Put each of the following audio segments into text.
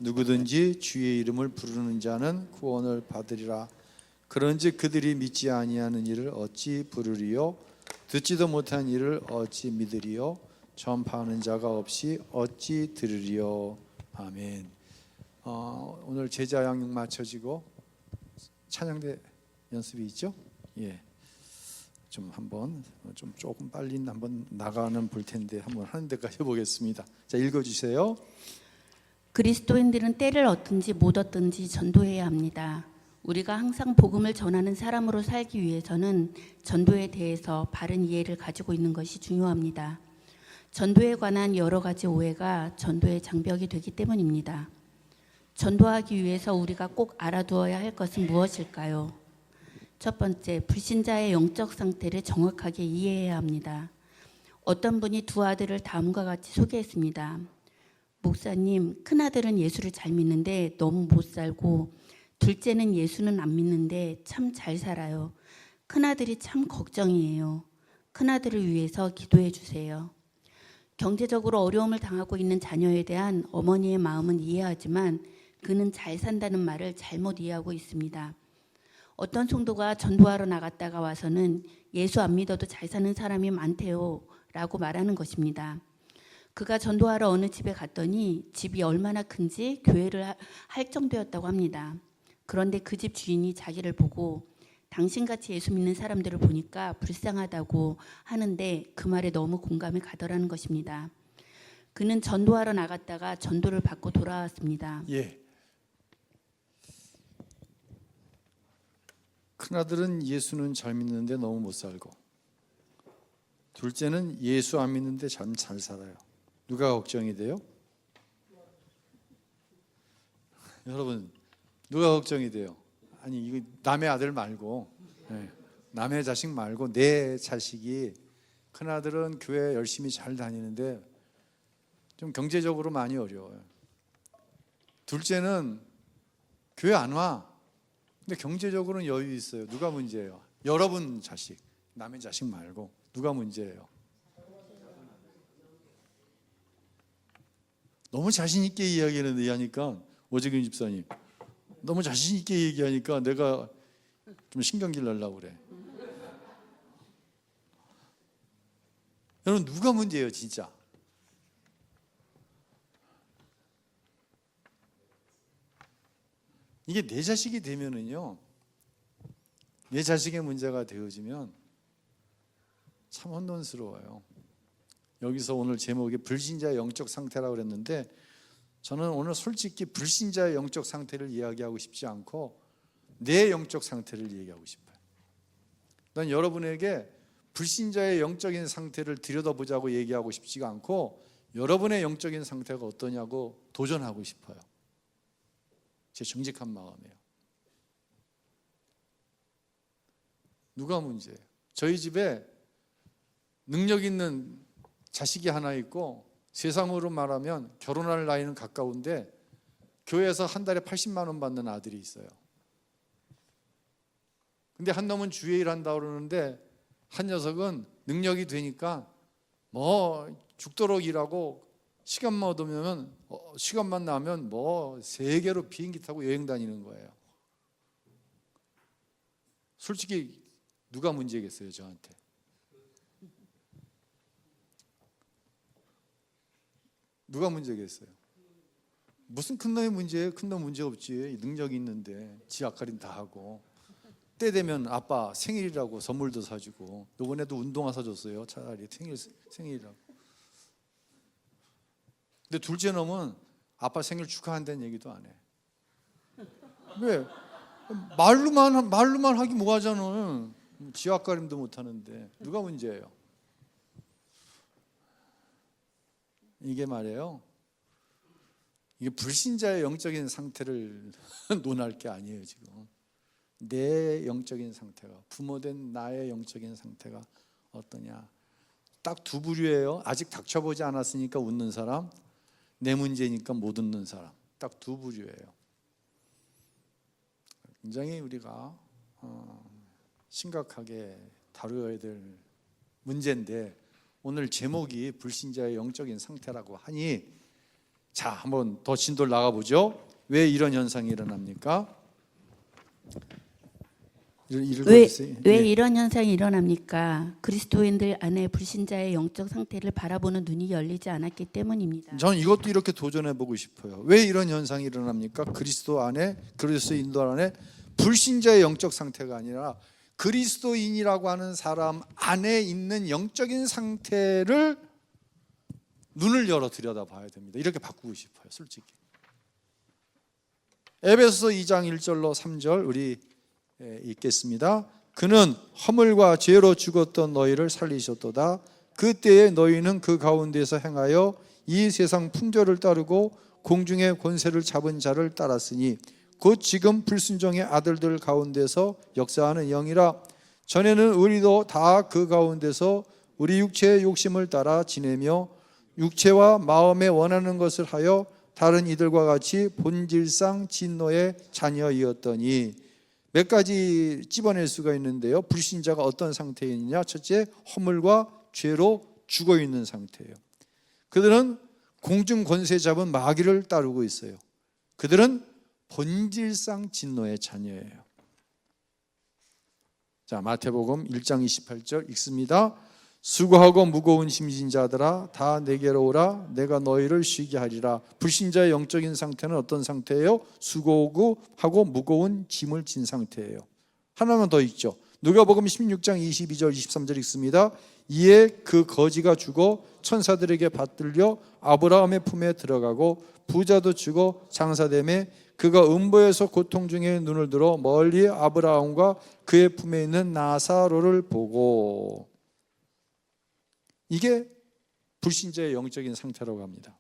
누구든지 주의 이름을 부르는 자는 구원을 받으리라. 그런즉 그들이 믿지 아니하는 이를 어찌 부르리요? 듣지도 못한 이를 어찌 믿으리요? 전파하는 자가 없이 어찌 들으리요? 아멘. 오늘 제자 양육 마쳐지고 찬양대 연습이 있죠? 예. 조금 빨리 한번 나가는 볼 텐데 한번 하는 데까지 해보겠습니다. 자, 읽어주세요. 그리스도인들은 때를 얻든지 못 얻든지 전도해야 합니다. 우리가 항상 복음을 전하는 사람으로 살기 위해서는 전도에 대해서 바른 이해를 가지고 있는 것이 중요합니다. 전도에 관한 여러 가지 오해가 전도의 장벽이 되기 때문입니다. 전도하기 위해서 우리가 꼭 알아두어야 할 것은 무엇일까요? 첫 번째, 불신자의 영적 상태를 정확하게 이해해야 합니다. 어떤 분이 두 아들을 다음과 같이 소개했습니다. 목사님, 큰아들은 예수를 잘 믿는데 너무 못 살고, 둘째는 예수는 안 믿는데 참 잘 살아요. 큰아들이 참 걱정이에요. 큰아들을 위해서 기도해 주세요. 경제적으로 어려움을 당하고 있는 자녀에 대한 어머니의 마음은 이해하지만 그는 잘 산다는 말을 잘못 이해하고 있습니다. 어떤 성도가 전도하러 나갔다가 와서는 예수 안 믿어도 잘 사는 사람이 많대요 라고 말하는 것입니다. 그가 전도하러 어느 집에 갔더니 집이 얼마나 큰지 교회를 할 정도였다고 합니다. 그런데 그 집 주인이 자기를 보고 당신같이 예수 믿는 사람들을 보니까 불쌍하다고 하는데 그 말에 너무 공감이 가더라는 것입니다. 그는 전도하러 나갔다가 전도를 받고 돌아왔습니다. 예. 큰아들은 예수는 잘 믿는데 너무 못 살고, 둘째는 예수 안 믿는데 참 잘 살아요. 누가 걱정이 돼요? 여러분, 누가 걱정이 돼요? 아니, 이거 남의 아들 말고, 남의 자식 말고 내 자식이, 큰아들은 교회 열심히 잘 다니는데 좀 경제적으로 많이 어려워요. 둘째는 교회 안 와. 근데 경제적으로는 여유 있어요. 누가 문제예요? 여러분 자식, 남의 자식 말고 누가 문제예요? 너무 자신 있게 이야기하니까 오재균 집사님, 너무 자신 있게 얘기하니까 내가 좀 신경질 날라고 그래. 여러분, 누가 문제예요 진짜? 이게 내 자식이 되면은요, 내 자식의 문제가 되어지면 참 혼돈스러워요. 여기서 오늘 제목이 불신자의 영적 상태라고 그랬는데, 저는 오늘 솔직히 불신자의 영적 상태를 이야기하고 싶지 않고 내 영적 상태를 얘기하고 싶어요. 난 여러분에게 불신자의 영적인 상태를 들여다보자고 얘기하고 싶지가 않고 여러분의 영적인 상태가 어떠냐고 도전하고 싶어요. 제 정직한 마음이에요. 누가 문제예요? 저희 집에 능력 있는 자식이 하나 있고, 세상으로 말하면 결혼할 나이는 가까운데 교회에서 한 달에 80만 원 받는 아들이 있어요. 근데 한 놈은 주에 일한다고 그러는데 한 녀석은 능력이 되니까 뭐 죽도록 일하고 시간만 나면 뭐 세계로 비행기 타고 여행 다니는 거예요. 솔직히 누가 문제겠어요 저한테? 누가 문제겠어요? 무슨 큰 놈이 문제예요? 큰 놈 문제 없지. 능력이 있는데 지 앞가림 다 하고, 때 되면 아빠 생일이라고 선물도 사주고, 이번에도 운동화 사줬어요. 차라리 생일이라고. 근데 둘째 놈은 아빠 생일 축하한다는 얘기도 안 해. 왜? 말로만 하기 뭐하잖아. 지 앞가림도 못 하는데 누가 문제예요? 이게 말이에요, 이게 불신자의 영적인 상태를 논할 게 아니에요. 지금 내 영적인 상태가, 부모된 나의 영적인 상태가 어떠냐. 딱 두 부류예요. 아직 닥쳐보지 않았으니까 웃는 사람, 내 문제니까 못 웃는 사람. 딱 두 부류예요. 굉장히 우리가 심각하게 다루어야 될 문제인데, 오늘 제목이 불신자의 영적인 상태라고 하니 자, 한번 더 진도를 나가보죠. 왜 이런 현상이 일어납니까? 읽어주세요. 왜 네. 이런 현상이 일어납니까? 그리스도인들 안에 불신자의 영적 상태를 바라보는 눈이 열리지 않았기 때문입니다. 저는 이것도 이렇게 도전해보고 싶어요. 왜 이런 현상이 일어납니까? 그리스도인들 안에 불신자의 영적 상태가 아니라 그리스도인이라고 하는 사람 안에 있는 영적인 상태를 눈을 열어 들여다봐야 됩니다. 이렇게 바꾸고 싶어요, 솔직히. 에베소서 2장 1절로 3절 우리 읽겠습니다. 그는 허물과 죄로 죽었던 너희를 살리셨도다. 그때에 너희는 그 가운데서 행하여 이 세상 풍조를 따르고 공중의 권세를 잡은 자를 따랐으니 곧 지금 불순종의 아들들 가운데서 역사하는 영이라. 전에는 우리도 다 그 가운데서 우리 육체의 욕심을 따라 지내며 육체와 마음에 원하는 것을 하여 다른 이들과 같이 본질상 진노의 자녀이었더니. 몇 가지 찝어낼 수가 있는데요. 불신자가 어떤 상태에 있느냐? 첫째, 허물과 죄로 죽어있는 상태예요. 그들은 공중 권세 잡은 마귀를 따르고 있어요. 그들은 본질상 진노의 자녀예요. 자, 마태복음 1장 28절 읽습니다. 수고하고 무거운 짐진 자들아 다 내게로 오라. 내가 너희를 쉬게 하리라. 불신자의 영적인 상태는 어떤 상태예요? 수고하고 무거운 짐을 진 상태예요. 하나만 더 읽죠. 누가복음 16장 22절 23절 읽습니다. 이에 그 거지가 죽어 천사들에게 받들려 아브라함의 품에 들어가고 부자도 죽어 장사되매 그가 음보에서 고통 중에 눈을 들어 멀리 아브라함과 그의 품에 있는 나사로를 보고. 이게 불신자의 영적인 상태라고 합니다.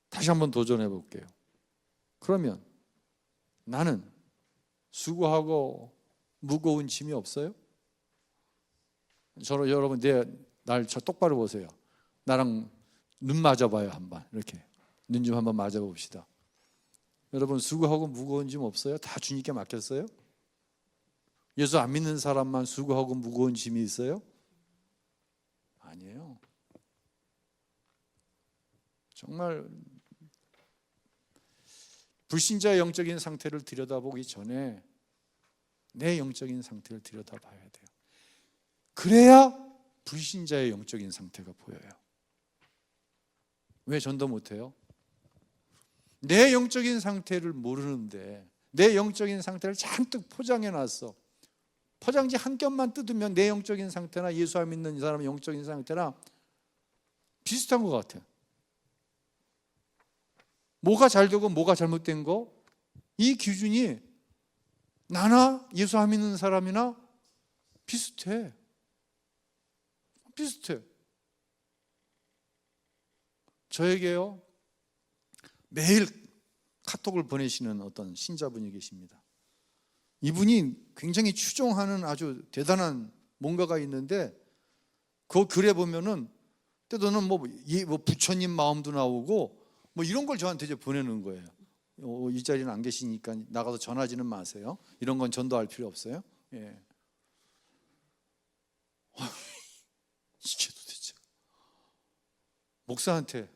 다시 한번 도전해 볼게요. 그러면 나는 수고하고 무거운 짐이 없어요? 여러분 날 똑바로 보세요. 나랑 눈 맞아봐요. 한번 이렇게 눈 좀 한번 맞아봅시다. 여러분 수고하고 무거운 짐 없어요? 다 주님께 맡겼어요? 예수 안 믿는 사람만 수고하고 무거운 짐이 있어요? 아니에요. 정말 불신자의 영적인 상태를 들여다보기 전에 내 영적인 상태를 들여다봐야 돼요. 그래야 불신자의 영적인 상태가 보여요. 왜 전도 못해요? 내 영적인 상태를 모르는데 내 영적인 상태를 잔뜩 포장해놨어. 포장지 한 겹만 뜯으면 내 영적인 상태나 예수 안 믿는 이 사람의 영적인 상태나 비슷한 것 같아요. 뭐가 잘 되고 뭐가 잘못된 거? 이 기준이 나나 예수 안 믿는 사람이나 비슷해. 저에게요 매일 카톡을 보내시는 어떤 신자분이 계십니다. 이분이 굉장히 추종하는 아주 대단한 뭔가가 있는데 그 글에 보면은 때로는 뭐 부처님 마음도 나오고 뭐 이런 걸 저한테 이제 보내는 거예요. 이 자리는 안 계시니까 나가서 전하지는 마세요. 이런 건 전도할 필요 없어요. 예. 이게 도대체 목사한테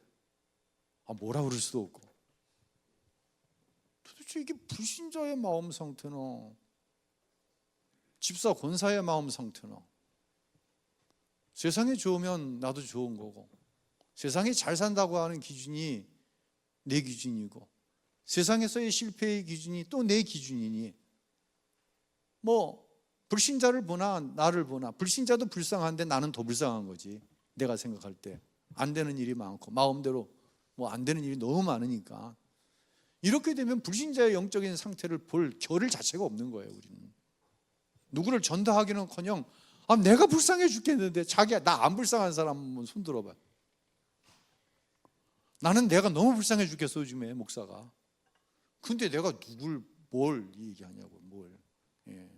뭐라 그럴 수도 없고 도대체 이게 불신자의 마음 상태나 집사 권사의 마음 상태나 세상이 좋으면 나도 좋은 거고 세상이 잘 산다고 하는 기준이 내 기준이고 세상에서의 실패의 기준이 또 내 기준이니 뭐 불신자를 보나 나를 보나 불신자도 불쌍한데 나는 더 불쌍한 거지. 내가 생각할 때 안 되는 일이 많고 마음대로 뭐 안 되는 일이 너무 많으니까 이렇게 되면 불신자의 영적인 상태를 볼 겨를 자체가 없는 거예요. 우리는 누구를 전도하기는커녕 내가 불쌍해 죽겠는데 자기야 나 안 불쌍한 사람 한번 손 들어봐. 나는 내가 너무 불쌍해 죽겠어 요즘에 목사가. 근데 내가 누굴 뭘 얘기하냐고 뭘. 예.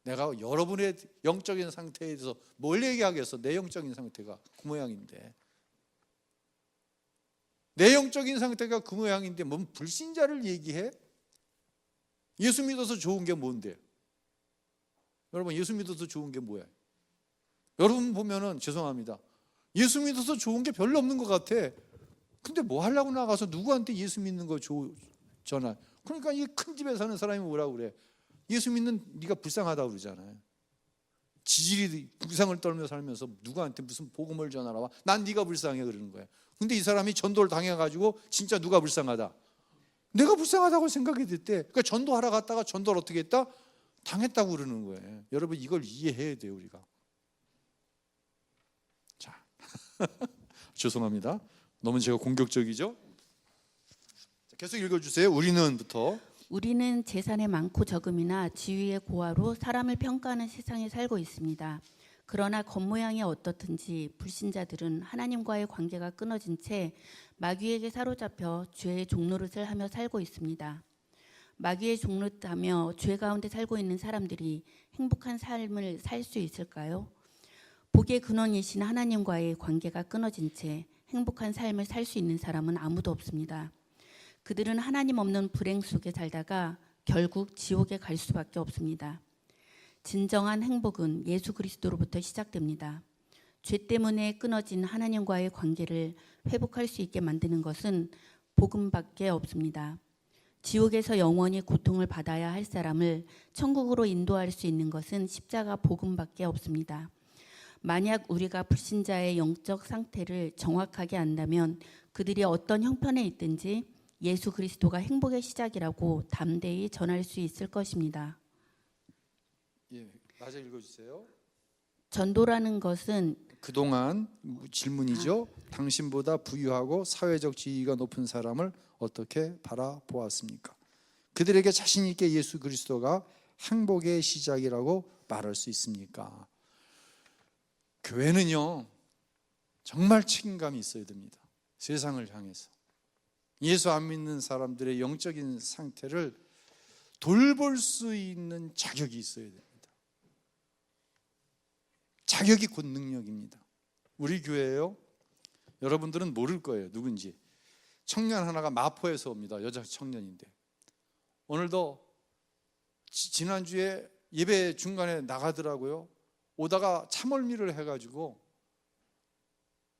내가 여러분의 영적인 상태에 대해서 뭘 얘기하겠어. 내 영적인 상태가 그 모양인데 내 영적인 상태가 그 모양인데 뭔 불신자를 얘기해? 예수 믿어서 좋은 게 뭔데? 여러분 예수 믿어서 좋은 게 뭐야? 여러분 보면은 죄송합니다. 예수 믿어서 좋은 게 별로 없는 것 같아. 근데 뭐 하려고 나가서 누구한테 예수 믿는 거 전화. 그러니까 이 큰 집에 사는 사람이 뭐라고 그래? 예수 믿는 네가 불쌍하다고 그러잖아요. 지질이 불쌍을 떨며 살면서 누구한테 무슨 복음을 전하라 와? 난 네가 불쌍해 그러는 거야. 근데 이 사람이 전도를 당해가지고 진짜 누가 불쌍하다? 내가 불쌍하다고 생각이 됐대. 그러니까 전도하러 갔다가 전도를 어떻게 했다? 당했다고 그러는 거예요. 여러분 이걸 이해해야 돼요 우리가. 자, 죄송합니다. 너무 제가 공격적이죠? 계속 읽어주세요. 우리는부터. 우리는 재산의 많고 적음이나 지위의 고하로 사람을 평가하는 세상에 살고 있습니다. 그러나 겉모양이 어떻든지 불신자들은 하나님과의 관계가 끊어진 채 마귀에게 사로잡혀 죄의 종노릇을 하며 살고 있습니다. 마귀의 종노릇하며 죄 가운데 살고 있는 사람들이 행복한 삶을 살 수 있을까요? 복의 근원이신 하나님과의 관계가 끊어진 채 행복한 삶을 살 수 있는 사람은 아무도 없습니다. 그들은 하나님 없는 불행 속에 살다가 결국 지옥에 갈 수밖에 없습니다. 진정한 행복은 예수 그리스도로부터 시작됩니다. 죄 때문에 끊어진 하나님과의 관계를 회복할 수 있게 만드는 것은 복음밖에 없습니다. 지옥에서 영원히 고통을 받아야 할 사람을 천국으로 인도할 수 있는 것은 십자가 복음밖에 없습니다. 만약 우리가 불신자의 영적 상태를 정확하게 안다면 그들이 어떤 형편에 있든지 예수 그리스도가 행복의 시작이라고 담대히 전할 수 있을 것입니다. 예, 마저 읽어주세요. 전도라는 것은 그동안 질문이죠. 당신보다 부유하고 사회적 지위가 높은 사람을 어떻게 바라보았습니까? 그들에게 자신 있게 예수 그리스도가 행복의 시작이라고 말할 수 있습니까? 교회는요 정말 책임감이 있어야 됩니다. 세상을 향해서 예수 안 믿는 사람들의 영적인 상태를 돌볼 수 있는 자격이 있어야 됩니다. 자격이 곧 능력입니다. 우리 교회예요. 여러분들은 모를 거예요. 누군지. 청년 하나가 마포에서 옵니다. 여자 청년인데 오늘도 지난주에 예배 중간에 나가더라고요. 오다가 차멀미를 해가지고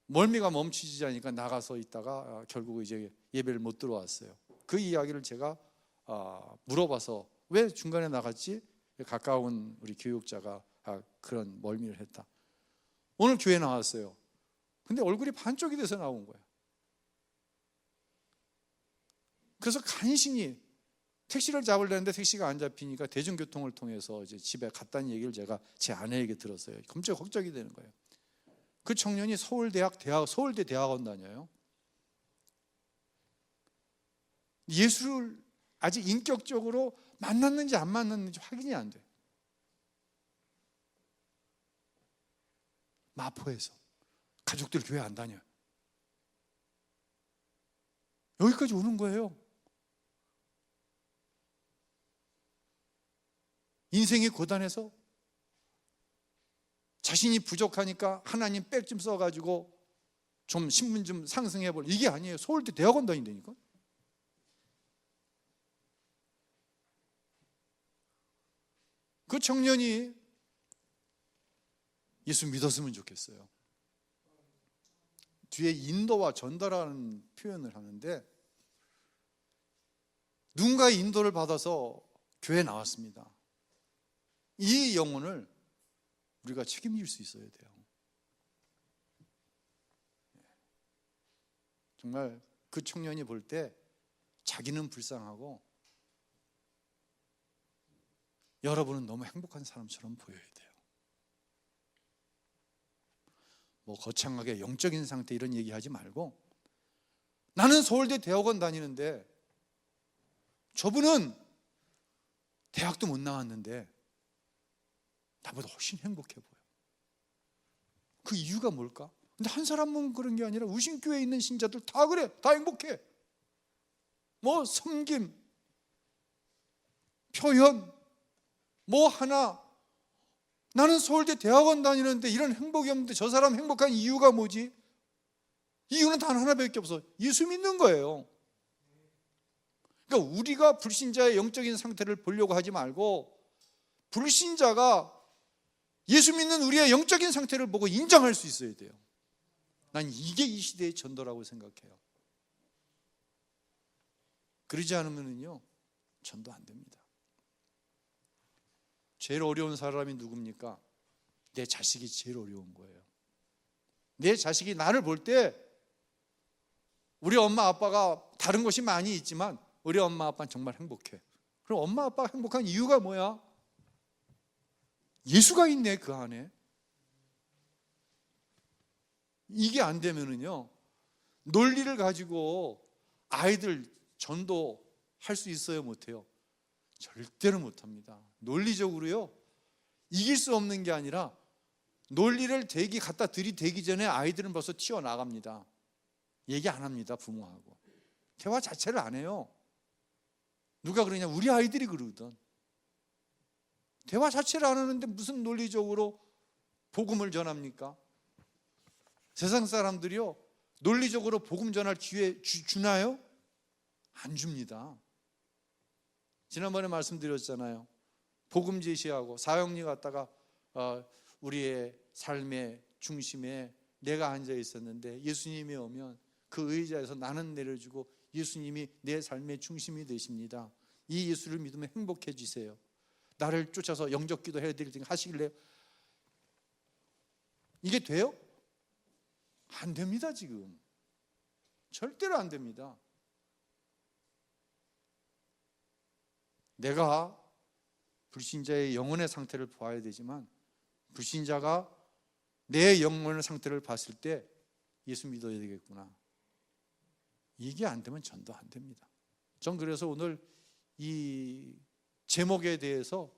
멀미가 멈추지 않으니까 나가서 있다가 결국 이제 예배를 못 들어왔어요. 그 이야기를 제가 물어봐서 왜 중간에 나갔지? 가까운 우리 교육자가 그런 멀미를 했다. 오늘 교회 나왔어요. 근데 얼굴이 반쪽이 돼서 나온 거예요. 그래서 간신히 택시를 잡으려는데 택시가 안 잡히니까 대중교통을 통해서 이제 집에 갔다는 얘기를 제가 제 아내에게 들었어요. 깜짝 걱정이 되는 거예요. 그 청년이 서울대 대학원 다녀요. 예수를 아직 인격적으로 만났는지 안 만났는지 확인이 안 돼요. 마포에서 가족들 교회 안 다녀요. 여기까지 오는 거예요. 인생이 고단해서 자신이 부족하니까 하나님 백 좀 써가지고 좀 신분 좀 상승해볼, 이게 아니에요. 서울대 대학원 다닌다니까. 그 청년이 예수 믿었으면 좋겠어요. 뒤에 인도와 전달하는 표현을 하는데 누군가의 인도를 받아서 교회에 나왔습니다. 이 영혼을 우리가 책임질 수 있어야 돼요. 정말 그 청년이 볼 때 자기는 불쌍하고 여러분은 너무 행복한 사람처럼 보여야 돼요. 뭐 거창하게 영적인 상태 이런 얘기하지 말고 나는 서울대 대학원 다니는데 저분은 대학도 못 나왔는데 나보다 훨씬 행복해 보여. 그 이유가 뭘까? 근데 한 사람은 그런 게 아니라 우신교회에 있는 신자들 다 그래. 다 행복해. 뭐 섬김, 표현, 뭐 하나. 나는 서울대 대학원 다니는데 이런 행복이 없는데 저 사람 행복한 이유가 뭐지? 이유는 단 하나밖에 없어. 예수 믿는 거예요. 그러니까 우리가 불신자의 영적인 상태를 보려고 하지 말고 불신자가 예수 믿는 우리의 영적인 상태를 보고 인정할 수 있어야 돼요. 난 이게 이 시대의 전도라고 생각해요. 그러지 않으면요 전도 안 됩니다. 제일 어려운 사람이 누굽니까? 내 자식이 제일 어려운 거예요. 내 자식이 나를 볼 때 우리 엄마 아빠가 다른 것이 많이 있지만 우리 엄마 아빠는 정말 행복해. 그럼 엄마 아빠가 행복한 이유가 뭐야? 예수가 있네 그 안에. 이게 안 되면은요 논리를 가지고 아이들 전도할 수 있어요, 못해요? 절대로 못합니다. 논리적으로요 이길 수 없는 게 아니라 논리를 갖다 들이대기 전에 아이들은 벌써 튀어나갑니다. 얘기 안 합니다. 부모하고 대화 자체를 안 해요. 누가 그러냐? 우리 아이들이 그러거든. 대화 자체를 안 하는데 무슨 논리적으로 복음을 전합니까? 세상 사람들이요 논리적으로 복음 전할 기회 주나요? 안 줍니다. 지난번에 말씀드렸잖아요. 복음 제시하고 사형리 갔다가 우리의 삶의 중심에 내가 앉아 있었는데 예수님이 오면 그 의자에서 나는 내려주고 예수님이 내 삶의 중심이 되십니다. 이 예수를 믿으면 행복해지세요. 나를 쫓아서 영접 기도 해야 될 때 하시길래 이게 돼요? 안 됩니다. 지금 절대로 안 됩니다. 내가 불신자의 영혼의 상태를 보아야 되지만 불신자가 내 영혼의 상태를 봤을 때 예수 믿어야 되겠구나. 이게 안 되면 전도 안 됩니다. 전 그래서 오늘 이 제목에 대해서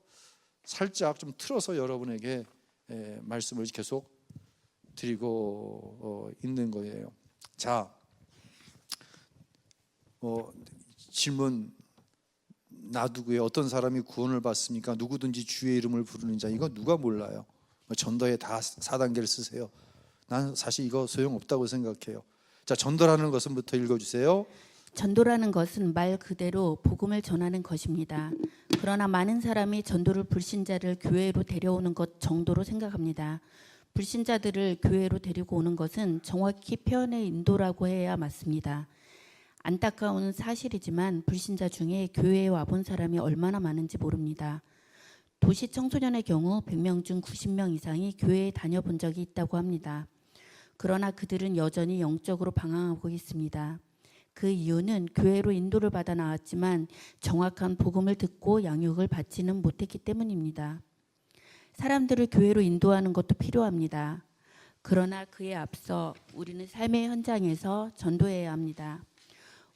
살짝 좀 틀어서 여러분에게 말씀을 계속 드리고 있는 거예요. 자, 질문 놔두고요. 어떤 사람이 구원을 받습니까? 누구든지 주의 이름을 부르는 자. 이거 누가 몰라요? 전도에 다 4단계를 쓰세요. 난 사실 이거 소용없다고 생각해요. 자, 전도라는 것은부터 읽어주세요. 전도라는 것은 말 그대로 복음을 전하는 것입니다. 그러나 많은 사람이 전도를 불신자를 교회로 데려오는 것 정도로 생각합니다. 불신자들을 교회로 데리고 오는 것은 정확히 표현의 인도라고 해야 맞습니다. 안타까운 사실이지만 불신자 중에 교회에 와본 사람이 얼마나 많은지 모릅니다. 도시 청소년의 경우 100명 중 90명 이상이 교회에 다녀본 적이 있다고 합니다. 그러나 그들은 여전히 영적으로 방황하고 있습니다. 그 이유는 교회로 인도를 받아 나왔지만 정확한 복음을 듣고 양육을 받지는 못했기 때문입니다. 사람들을 교회로 인도하는 것도 필요합니다. 그러나 그에 앞서 우리는 삶의 현장에서 전도해야 합니다.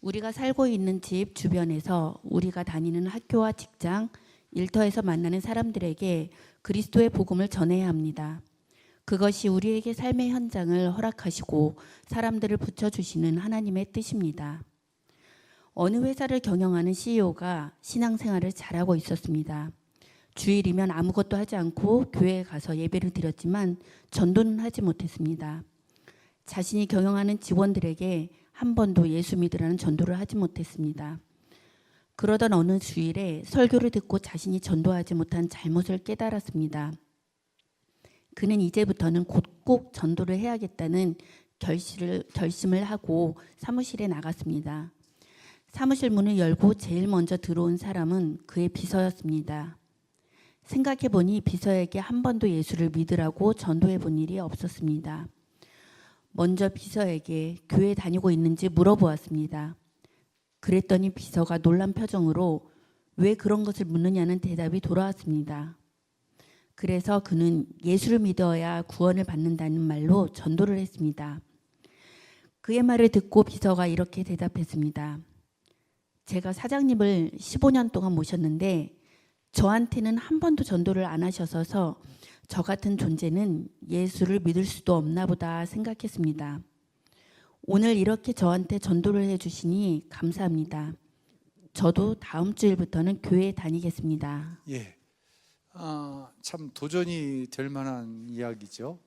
우리가 살고 있는 집 주변에서 우리가 다니는 학교와 직장, 일터에서 만나는 사람들에게 그리스도의 복음을 전해야 합니다. 그것이 우리에게 삶의 현장을 허락하시고 사람들을 붙여주시는 하나님의 뜻입니다. 어느 회사를 경영하는 CEO가 신앙생활을 잘하고 있었습니다. 주일이면 아무것도 하지 않고 교회에 가서 예배를 드렸지만 전도는 하지 못했습니다. 자신이 경영하는 직원들에게 한 번도 예수 믿으라는 전도를 하지 못했습니다. 그러던 어느 주일에 설교를 듣고 자신이 전도하지 못한 잘못을 깨달았습니다. 그는 이제부터는 꼭 전도를 해야겠다는 결심을 하고 사무실에 나갔습니다. 사무실 문을 열고 제일 먼저 들어온 사람은 그의 비서였습니다. 생각해보니 비서에게 한 번도 예수를 믿으라고 전도해 본 일이 없었습니다. 먼저 비서에게 교회 다니고 있는지 물어보았습니다. 그랬더니 비서가 놀란 표정으로 왜 그런 것을 묻느냐는 대답이 돌아왔습니다. 그래서 그는 예수를 믿어야 구원을 받는다는 말로 전도를 했습니다. 그의 말을 듣고 비서가 이렇게 대답했습니다. 제가 사장님을 15년 동안 모셨는데 저한테는 한 번도 전도를 안 하셔서 저 같은 존재는 예수를 믿을 수도 없나 보다 생각했습니다. 오늘 이렇게 저한테 전도를 해주시니 감사합니다. 저도 다음 주일부터는 교회에 다니겠습니다. 예, 참 도전이 될 만한 이야기죠.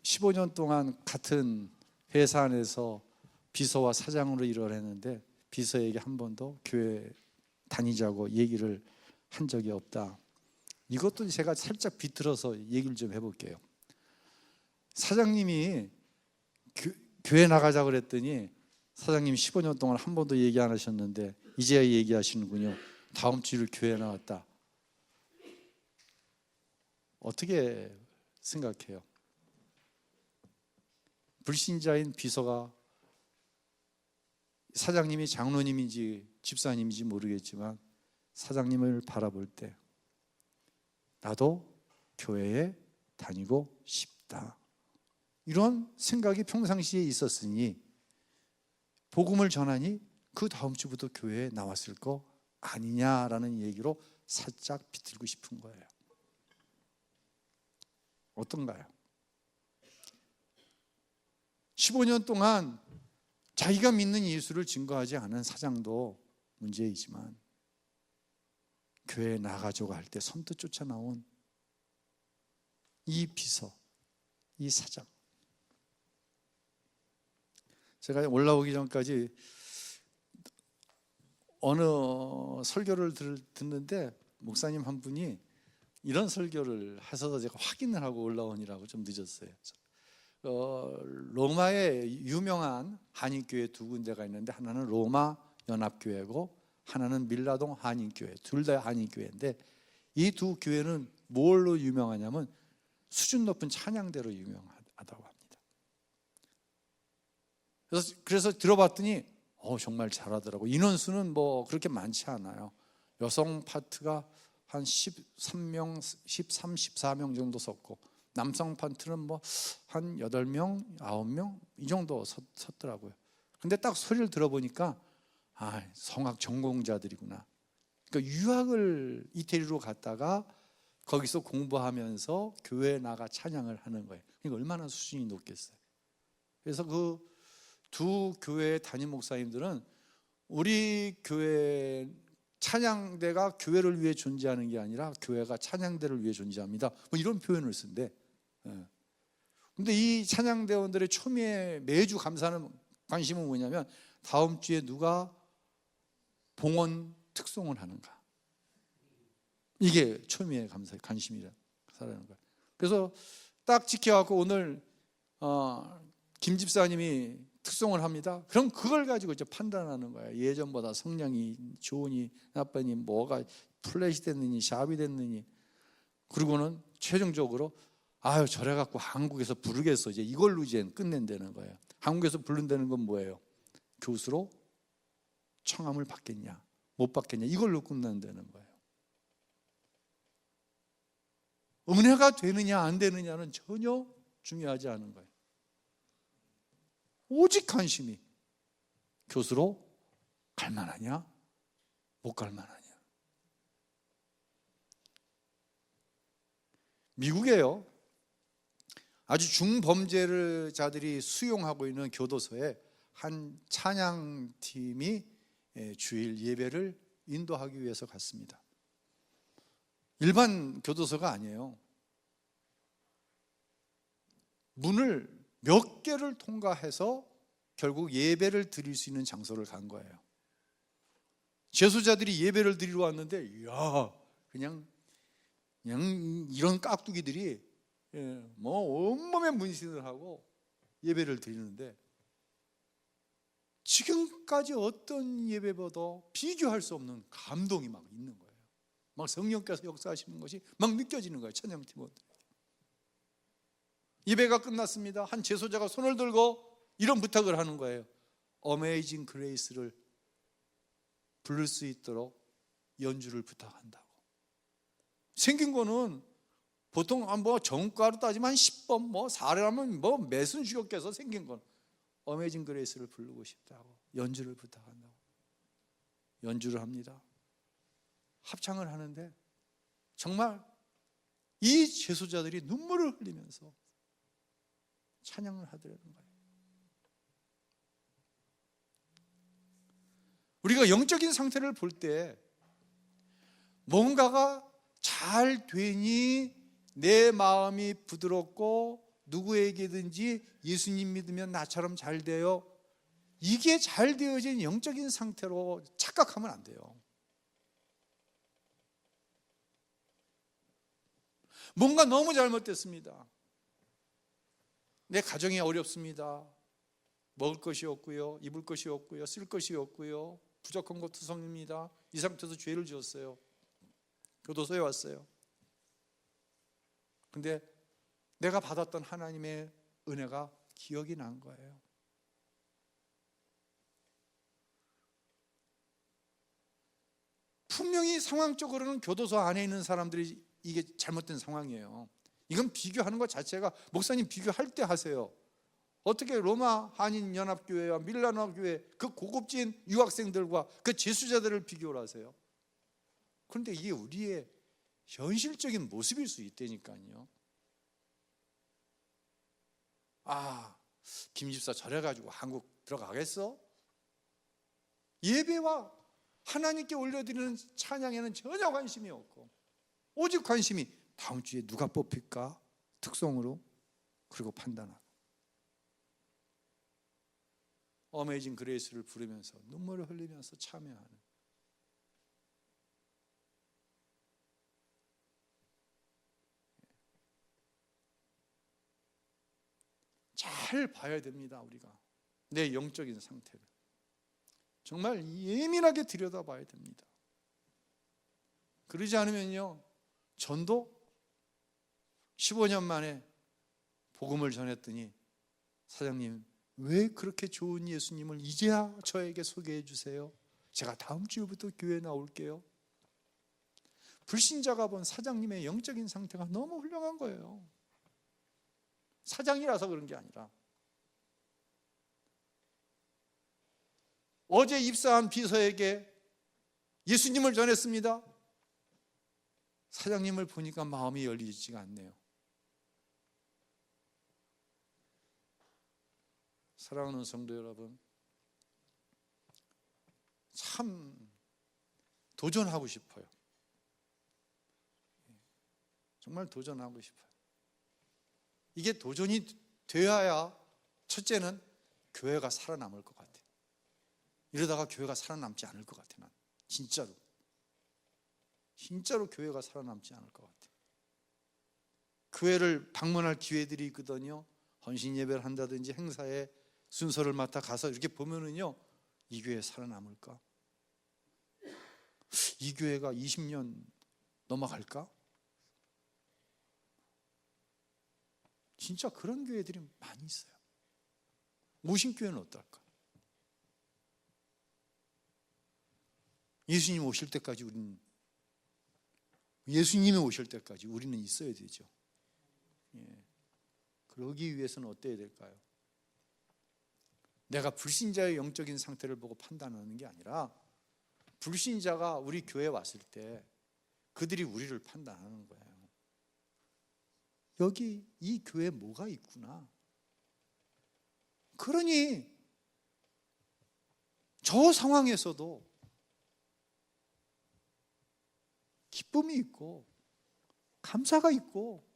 15년 동안 같은 회사 안에서 비서와 사장으로 일을 했는데 비서에게 한 번도 교회 다니자고 얘기를 한 적이 없다. 이것도 제가 살짝 비틀어서 얘기를 좀 해볼게요. 사장님이 교회 나가자 그랬더니 사장님 15년 동안 한 번도 얘기 안 하셨는데 이제야 얘기하시는군요. 다음 주일 교회 나왔다. 어떻게 생각해요? 불신자인 비서가 사장님이 장로님인지 집사님인지 모르겠지만 사장님을 바라볼 때 나도 교회에 다니고 싶다. 이런 생각이 평상시에 있었으니 복음을 전하니 그 다음 주부터 교회에 나왔을 거 아니냐라는 얘기로 살짝 비틀고 싶은 거예요. 어떤가요? 15년 동안 자기가 믿는 예수를 증거하지 않은 사장도 문제이지만 교회에 나가자고 할 때 선뜻 쫓아나온 이 비서, 이 사장. 제가 올라오기 전까지 어느 설교를 듣는데 목사님 한 분이 이런 설교를 하셔서 제가 확인을 하고 올라오니라고 좀 늦었어요. 로마에 유명한 한인교회 두 군데가 있는데 하나는 로마 연합교회고 하나는 밀라동 한인교회, 둘 다 한인교회인데 이 두 교회는 뭘로 유명하냐면 수준 높은 찬양대로 유명하다고 합니다. 그래서 들어봤더니 정말 잘하더라고. 인원수는 뭐 그렇게 많지 않아요. 여성 파트가 한 13명, 13, 14명 정도 섰고 남성 파트는 뭐 한 8명, 9명 이 정도 섰더라고요. 근데 딱 소리를 들어보니까 성악 전공자들이구나. 그러니까 유학을 이태리로 갔다가 거기서 공부하면서 교회에 나가 찬양을 하는 거예요. 그러니까 얼마나 수준이 높겠어요. 그래서 그 두 교회 담임 목사님들은 우리 교회 찬양대가 교회를 위해 존재하는 게 아니라 교회가 찬양대를 위해 존재합니다. 뭐 이런 표현을 쓴대. 근데 이 찬양대원들의 초미에 매주 감사하는 관심은 뭐냐면 다음 주에 누가 봉헌 특송을 하는가. 이게 초미의 관심이라는 거예요. 그래서 딱 지켜갖고 오늘 김 집사님이 특송을 합니다. 그럼 그걸 가지고 이제 판단하는 거예요. 예전보다 성량이 좋으니 나쁘니 뭐가 플랫이 됐느니 샵이 됐느니. 그리고는 최종적으로 저래 갖고 한국에서 부르겠어. 이제 이걸로 이제 끝낸다는 거예요. 한국에서 부른다는 건 뭐예요? 교수로 청함을 받겠냐 못 받겠냐 이걸로 끝난다는 거예요. 은혜가 되느냐 안 되느냐는 전혀 중요하지 않은 거예요. 오직 관심이 교수로 갈 만하냐 못 갈 만하냐. 미국에요 아주 중범죄자들이 수용하고 있는 교도소에 한 찬양팀이 주일 예배를 인도하기 위해서 갔습니다. 일반 교도소가 아니에요. 문을 몇 개를 통과해서 결국 예배를 드릴 수 있는 장소를 간 거예요. 재소자들이 예배를 드리러 왔는데 그냥 이런 깍두기들이 뭐 온몸에 문신을 하고 예배를 드리는데 지금까지 어떤 예배보다 비교할 수 없는 감동이 막 있는 거예요. 막 성령께서 역사하시는 것이 막 느껴지는 거예요. 찬양팀원들. 예배가 끝났습니다. 한 재소자가 손을 들고 이런 부탁을 하는 거예요. 어메이징 그레이스를 부를 수 있도록 연주를 부탁한다고. 생긴 거는 보통 뭐 정가로 따지면 한 10번 뭐 사례라면 뭐 매순 주역께서 생긴 건 어메이징 그레이스를 부르고 싶다고 연주를 부탁한다고. 연주를 합니다. 합창을 하는데 정말 이 재소자들이 눈물을 흘리면서 찬양을 하더라는 거예요. 우리가 영적인 상태를 볼 때 뭔가가 잘 되니 내 마음이 부드럽고 누구에게든지 예수님 믿으면 나처럼 잘 돼요. 이게 잘 되어진 영적인 상태로 착각하면 안 돼요. 뭔가 너무 잘못됐습니다. 내 가정이 어렵습니다. 먹을 것이 없고요, 입을 것이 없고요, 쓸 것이 없고요, 부족한 것 투성입니다. 이 상태에서 죄를 지었어요. 교도소에 왔어요. 근데 내가 받았던 하나님의 은혜가 기억이 난 거예요. 분명히 상황적으로는 교도소 안에 있는 사람들이 이게 잘못된 상황이에요. 이건 비교하는 것 자체가, 목사님 비교할 때 하세요. 어떻게 로마 한인연합교회와 밀라노 교회 그 고급진 유학생들과 그 재수자들을 비교를 하세요? 그런데 이게 우리의 현실적인 모습일 수 있다니까요. 김 집사 저래가지고 한국 들어가겠어? 예배와 하나님께 올려드리는 찬양에는 전혀 관심이 없고, 오직 관심이 다음 주에 누가 뽑힐까? 특성으로. 그리고 판단하고. 어메이징 그레이스를 부르면서 눈물을 흘리면서 참여하는. 잘 봐야 됩니다. 우리가 내 영적인 상태를 정말 예민하게 들여다봐야 됩니다. 그러지 않으면요, 전도 15년 만에 복음을 전했더니, 사장님 왜 그렇게 좋은 예수님을 이제야 저에게 소개해 주세요? 제가 다음 주부터 교회 나올게요. 불신자가 본 사장님의 영적인 상태가 너무 훌륭한 거예요. 사장이라서 그런 게 아니라, 어제 입사한 비서에게 예수님을 전했습니다. 사장님을 보니까 마음이 열리지가 않네요. 사랑하는 성도 여러분, 참 도전하고 싶어요. 정말 도전하고 싶어요. 이게 도전이 되어야, 첫째는 교회가 살아남을 것 같아요. 이러다가 교회가 살아남지 않을 것 같아요. 난 진짜로 교회가 살아남지 않을 것 같아요. 교회를 방문할 기회들이 있거든요. 헌신 예배를 한다든지 행사에 순서를 맡아 가서 이렇게 보면은요, 이 교회 살아남을까? 이 교회가 20년 넘어갈까? 진짜 그런 교회들이 많이 있어요. 무신교회는 어떨까? 예수님 오실 때까지 예수님이 오실 때까지 우리는 있어야 되죠. 그러기 위해서는 어때야 될까요? 내가 불신자의 영적인 상태를 보고 판단하는 게 아니라, 불신자가 우리 교회에 왔을 때 그들이 우리를 판단하는 거예요. 여기 이 교회에 뭐가 있구나. 그러니 저 상황에서도 기쁨이 있고, 감사가 있고,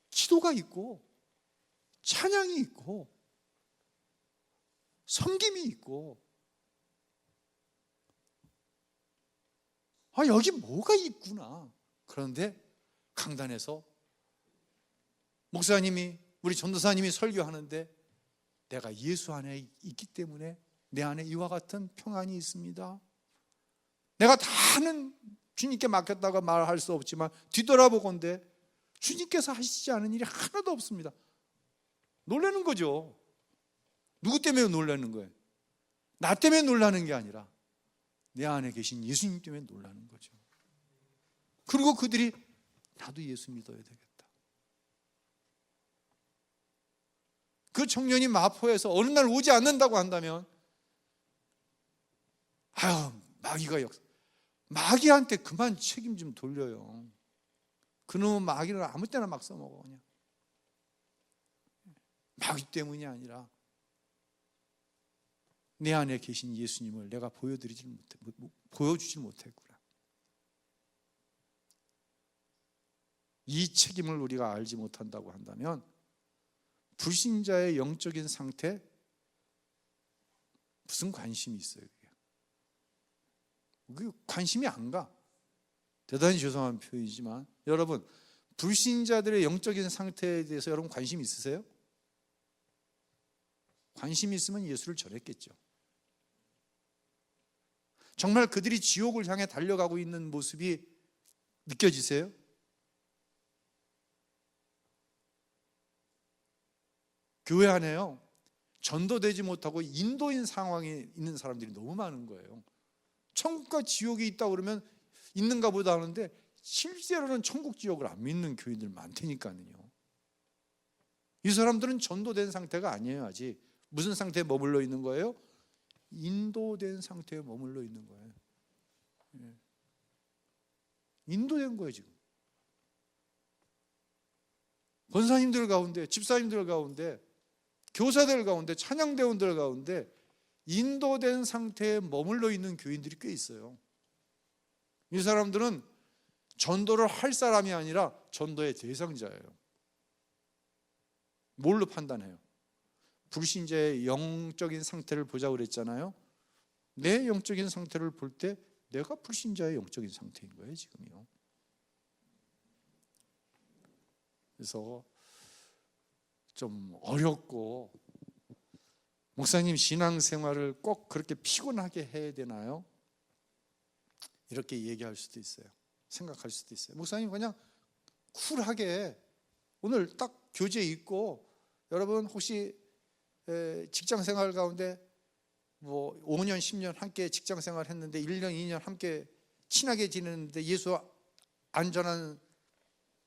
기도가 있고, 찬양이 있고, 섬김이 있고, 여기 뭐가 있구나. 그런데 강단에서 목사님이, 우리 전도사님이 설교하는데, 내가 예수 안에 있기 때문에 내 안에 이와 같은 평안이 있습니다. 내가 다는 주님께 맡겼다고 말할 수 없지만 뒤돌아보건대 주님께서 하시지 않은 일이 하나도 없습니다. 놀라는 거죠. 누구 때문에 놀라는 거예요? 나 때문에 놀라는 게 아니라 내 안에 계신 예수님 때문에 놀라는 거죠. 그리고 그들이 나도 예수 믿어야 되겠다. 그 청년이 마포에서 어느 날 오지 않는다고 한다면, 마귀한테 그만 책임 좀 돌려요. 그놈은 마귀를 아무 때나 막 써먹어. 그냥 마귀 때문이 아니라 내 안에 계신 예수님을 내가 보여주질 못했구나. 이 책임을 우리가 알지 못한다고 한다면, 불신자의 영적인 상태, 무슨 관심이 있어요? 그게 관심이 안 가. 대단히 죄송한 표현이지만, 여러분, 불신자들의 영적인 상태에 대해서 여러분 관심 있으세요? 관심이 있으면 예수를 전했겠죠. 정말 그들이 지옥을 향해 달려가고 있는 모습이 느껴지세요? 교회 안에요, 전도되지 못하고 인도인 상황에 있는 사람들이 너무 많은 거예요. 천국과 지옥이 있다고 그러면 있는가 보다 하는데 실제로는 천국 지옥을 안 믿는 교인들 많다니까요. 이 사람들은 전도된 상태가 아니에요. 아직 무슨 상태에 머물러 있는 거예요? 인도된 상태에 머물러 있는 거예요. 인도된 거예요. 지금 권사님들 가운데, 집사님들 가운데, 교사들 가운데, 찬양대원들 가운데 인도된 상태에 머물러 있는 교인들이 꽤 있어요. 이 사람들은 전도를 할 사람이 아니라 전도의 대상자예요. 뭘로 판단해요? 불신자의 영적인 상태를 보자고 그랬잖아요. 내 영적인 상태를 볼 때 내가 불신자의 영적인 상태인 거예요, 지금요. 그래서 좀 어렵고, 목사님 신앙생활을 꼭 그렇게 피곤하게 해야 되나요? 이렇게 얘기할 수도 있어요. 생각할 수도 있어요. 목사님 그냥 쿨하게 오늘 딱 교제 있고, 여러분 혹시 직장생활 가운데 뭐 5년 10년 함께 직장생활 했는데 1년 2년 함께 친하게 지내는데 예수 안 전하는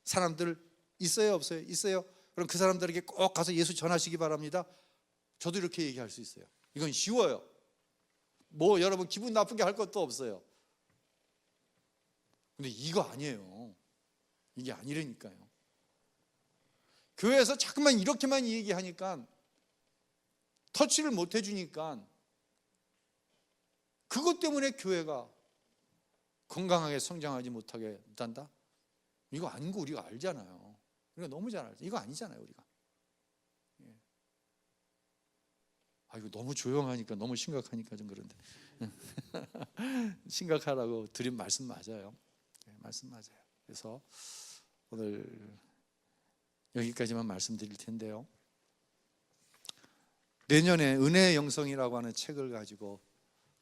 사람들 있어요, 없어요? 있어요. 그럼 그 사람들에게 꼭 가서 예수 전하시기 바랍니다. 저도 이렇게 얘기할 수 있어요. 이건 쉬워요. 뭐 여러분 기분 나쁘게 할 것도 없어요. 근데 이거 아니에요. 이게 아니라니까요. 교회에서 자꾸만 이렇게만 얘기하니까, 터치를 못 해주니까, 그것 때문에 교회가 건강하게 성장하지 못하게 한다? 이거 아닌 거 우리가 알잖아요. 우리가 너무 잘 알죠. 이거 아니잖아요, 우리가. 이거 너무 조용하니까, 너무 심각하니까 좀 그런데. 심각하라고 드린 말씀 맞아요. 말씀 맞아요. 그래서 오늘 여기까지만 말씀드릴 텐데요. 내년에 은혜의 영성이라고 하는 책을 가지고,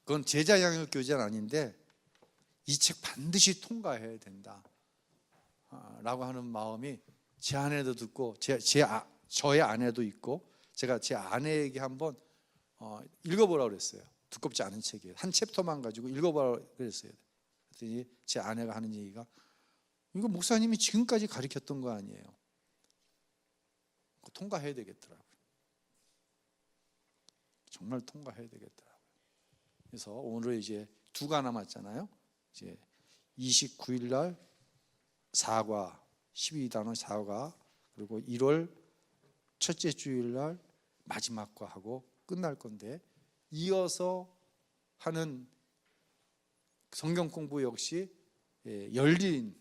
그건 제자 양육 교재는 아닌데 이 책 반드시 통과해야 된다 라고 하는 마음이 제 아내도 듣고 저의 아내도 있고, 제가 제 아내에게 한번 읽어보라고 그랬어요. 두껍지 않은 책이에요. 한 챕터만 가지고 읽어보라고 그랬어요. 그랬더니 제 아내가 하는 얘기가, 이거 목사님이 지금까지 가르쳤던 거 아니에요. 통과해야 되겠더라고요. 정말 통과해야 되겠더라고요. 그래서 오늘 이제 2가 남았잖아요. 이제 29일 날 4과, 12단원 4과, 그리고 1월 첫째 주일 날 마지막 과하고 끝날 건데, 이어서 하는 성경 공부 역시 열린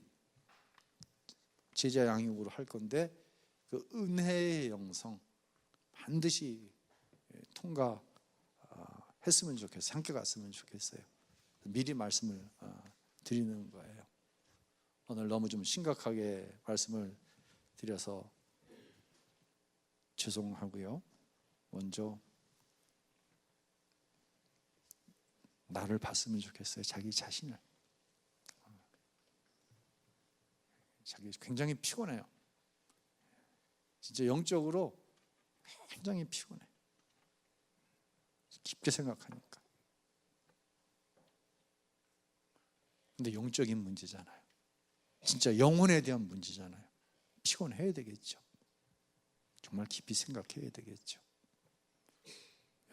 제자 양육으로 할 건데, 그 은혜의 영성 반드시 통과했으면 좋겠어요. 함께 갔으면 좋겠어요. 미리 말씀을 드리는 거예요. 오늘 너무 좀 심각하게 말씀을 드려서 죄송하고요. 먼저 나를 봤으면 좋겠어요. 자기 자신을. 자기 굉장히 피곤해요. 진짜 영적으로 굉장히 피곤해. 깊게 생각하니까. 근데 영적인 문제잖아요. 진짜 영혼에 대한 문제잖아요. 피곤해야 되겠죠. 정말 깊이 생각해야 되겠죠.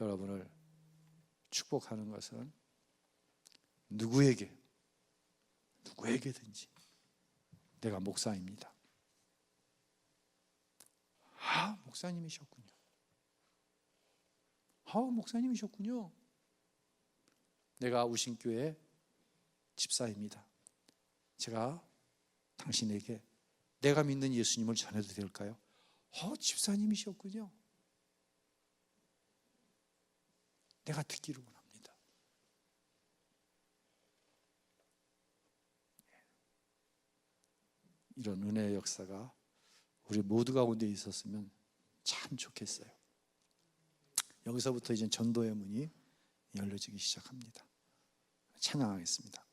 여러분을 축복하는 것은 누구에게든지 내가 목사입니다. 목사님이셨군요. 목사님이셨군요. 내가 우신교회 집사입니다. 제가 당신에게 내가 믿는 예수님을 전해도 될까요? 집사님이셨군요. 내가 듣기를 원합니다. 이런 은혜의 역사가 우리 모두 가운데 있었으면 참 좋겠어요. 여기서부터 이제 전도의 문이 열려지기 시작합니다. 찬양하겠습니다.